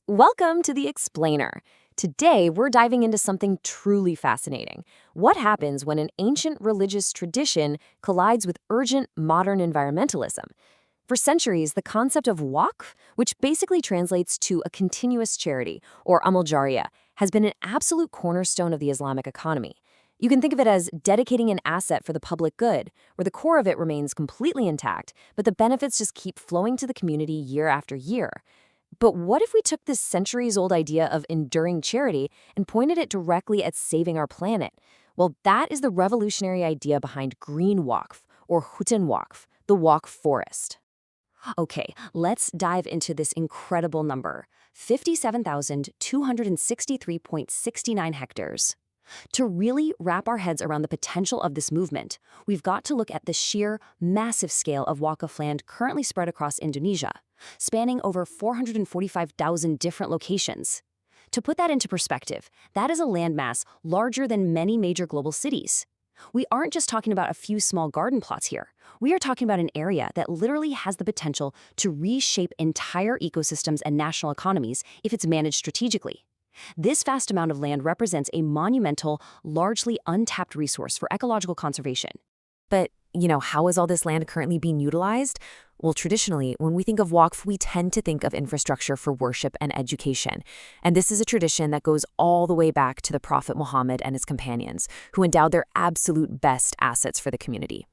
Welcome to The Explainer. Today, we're diving into something truly fascinating. What happens when an ancient religious tradition collides with urgent modern environmentalism? For centuries, the concept of waqf, which basically translates to a continuous charity, or Amal Jariyah, has been an absolute cornerstone of the Islamic economy. You can think of it as dedicating an asset for the public good, where the core of it remains completely intact, but the benefits just keep flowing to the community year after year. But what if we took this centuries-old idea of enduring charity and pointed it directly at saving our planet? Well, that is the revolutionary idea behind Green Waqf, or Waqf, the Waqf forest. Okay, let's dive into this incredible number, 57,263.69 hectares. To really wrap our heads around the potential of this movement, we've got to look at the sheer, massive scale of Waqf land currently spread across Indonesia, spanning over 445,000 different locations. To put that into perspective, that is a landmass larger than many major global cities. We aren't just talking about a few small garden plots here. We are talking about an area that literally has the potential to reshape entire ecosystems and national economies if it's managed strategically. This vast amount of land represents a monumental, largely untapped resource for ecological conservation. But, how is all this land currently being utilized? Well, traditionally, when we think of Waqf, we tend to think of infrastructure for worship and education. And this is a tradition that goes all the way back to the Prophet Muhammad and his companions, who endowed their absolute best assets for the community.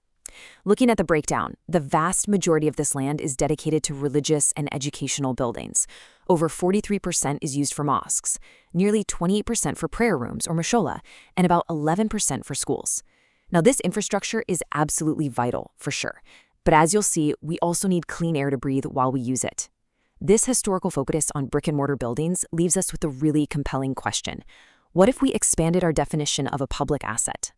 Looking at the breakdown, the vast majority of this land is dedicated to religious and educational buildings. Over 43% is used for mosques, nearly 28% for prayer rooms or mashallah, and about 11% for schools. Now, this infrastructure is absolutely vital, for sure. But as you'll see, we also need clean air to breathe while we use it. This historical focus on brick-and-mortar buildings leaves us with a really compelling question. What if we expanded our definition of a public asset?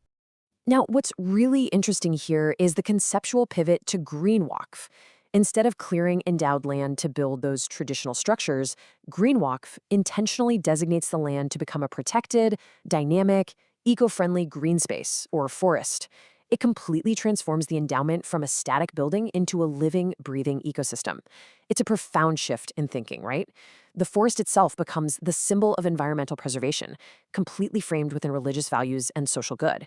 Now, what's really interesting here is the conceptual pivot to Green Waqf. Instead of clearing endowed land to build those traditional structures, Green Waqf intentionally designates the land to become a protected, dynamic, eco-friendly green space, or forest. It completely transforms the endowment from a static building into a living, breathing ecosystem. It's a profound shift in thinking, right? The forest itself becomes the symbol of environmental preservation, completely framed within religious values and social good.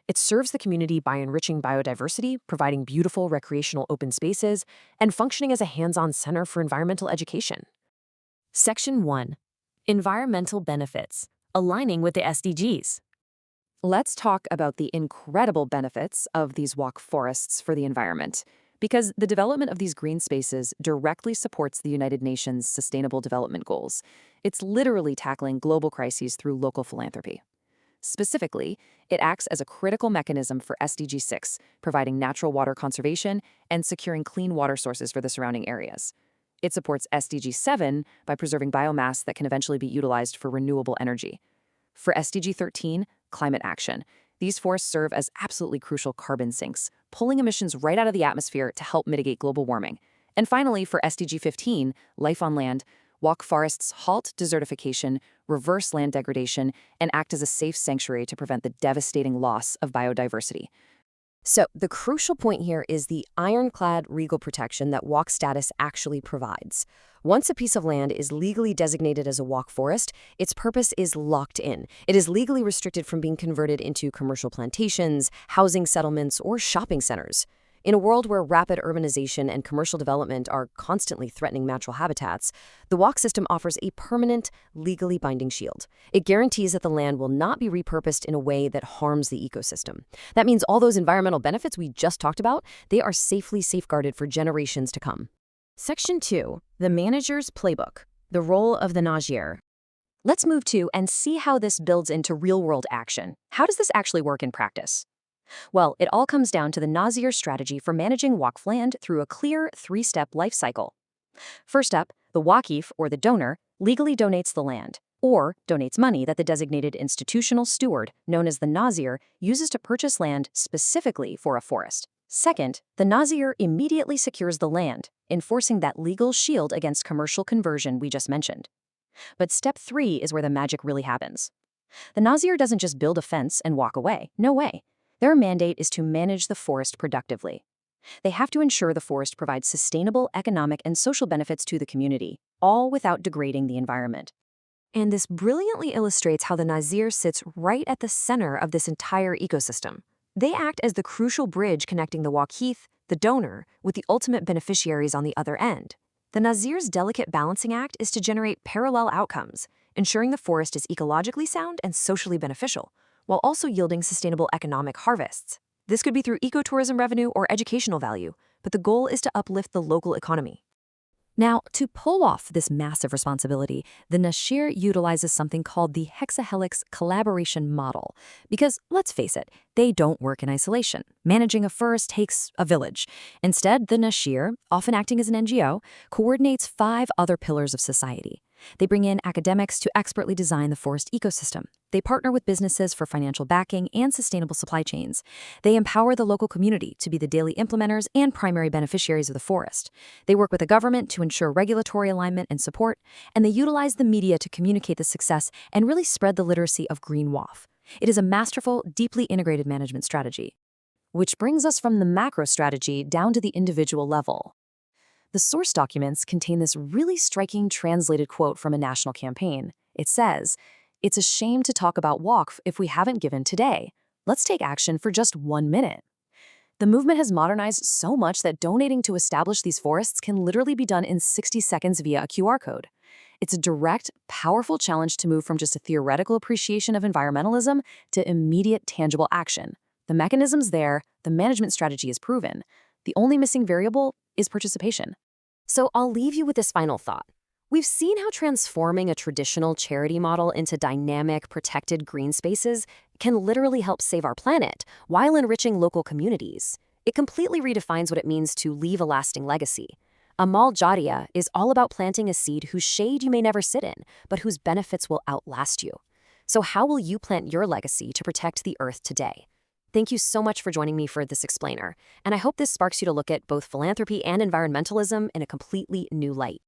It serves the community by enriching biodiversity, providing beautiful recreational open spaces, and functioning as a hands-on center for environmental education. Section 1. Environmental benefits, aligning with the SDGs. Let's talk about the incredible benefits of these Waqf forests for the environment, because the development of these green spaces directly supports the United Nations Sustainable Development Goals. It's literally tackling global crises through local philanthropy. Specifically, it acts as a critical mechanism for SDG 6, providing natural water conservation and securing clean water sources for the surrounding areas. It supports SDG 7 by preserving biomass that can eventually be utilized for renewable energy. For SDG 13, climate action, these forests serve as absolutely crucial carbon sinks, pulling emissions right out of the atmosphere to help mitigate global warming. And finally, for SDG 15, life on land, Waqf forests halt desertification, reverse land degradation, and act as a safe sanctuary to prevent the devastating loss of biodiversity. So, the crucial point here is the ironclad legal protection that Waqf status actually provides. Once a piece of land is legally designated as a Waqf forest, its purpose is locked in. It is legally restricted from being converted into commercial plantations, housing settlements, or shopping centers. In a world where rapid urbanization and commercial development are constantly threatening natural habitats, the Waqf system offers a permanent, legally binding shield. It guarantees that the land will not be repurposed in a way that harms the ecosystem. That means all those environmental benefits we just talked about, they are safely safeguarded for generations to come. Section 2. The Manager's Playbook. The Role of the Nazir. Let's move to and see how this builds into real-world action. How does this actually work in practice? Well, it all comes down to the Nazir strategy for managing Waqf land through a clear three-step life cycle. First up, the Waqif, or the donor, legally donates the land, or donates money that the designated institutional steward, known as the Nazir, uses to purchase land specifically for a forest. Second, the Nazir immediately secures the land, enforcing that legal shield against commercial conversion we just mentioned. But step 3 is where the magic really happens. The Nazir doesn't just build a fence and walk away. No way. Their mandate is to manage the forest productively. They have to ensure the forest provides sustainable economic and social benefits to the community, all without degrading the environment. And this brilliantly illustrates how the Nazir sits right at the center of this entire ecosystem. They act as the crucial bridge connecting the Waqf, the donor, with the ultimate beneficiaries on the other end. The Nazir's delicate balancing act is to generate parallel outcomes, ensuring the forest is ecologically sound and socially beneficial, while also yielding sustainable economic harvests. This could be through ecotourism revenue or educational value, but the goal is to uplift the local economy. Now, to pull off this massive responsibility, the Nashir utilizes something called the hexahelix collaboration model. Because, let's face it, they don't work in isolation. Managing a forest takes a village. Instead, the Nashir, often acting as an NGO, coordinates 5 other pillars of society. They bring in academics to expertly design the forest ecosystem. They partner with businesses for financial backing and sustainable supply chains. They empower the local community to be the daily implementers and primary beneficiaries of the forest. They work with the government to ensure regulatory alignment and support, and they utilize the media to communicate the success and really spread the literacy of Green Waqf. It is a masterful, deeply integrated management strategy. Which brings us from the macro strategy down to the individual level. The source documents contain this really striking translated quote from a national campaign. It says, "It's a shame to talk about Waqf if we haven't given today. Let's take action for just 1 minute." The movement has modernized so much that donating to establish these forests can literally be done in 60 seconds via a QR code. It's a direct, powerful challenge to move from just a theoretical appreciation of environmentalism to immediate, tangible action. The mechanism's there, the management strategy is proven. The only missing variable is participation. So I'll leave you with this final thought. We've seen how transforming a traditional charity model into dynamic, protected green spaces can literally help save our planet while enriching local communities. It completely redefines what it means to leave a lasting legacy. Amal Jariyah is all about planting a seed whose shade you may never sit in, but whose benefits will outlast you. So how will you plant your legacy to protect the earth today? Thank you so much for joining me for this explainer, and I hope this sparks you to look at both philanthropy and environmentalism in a completely new light.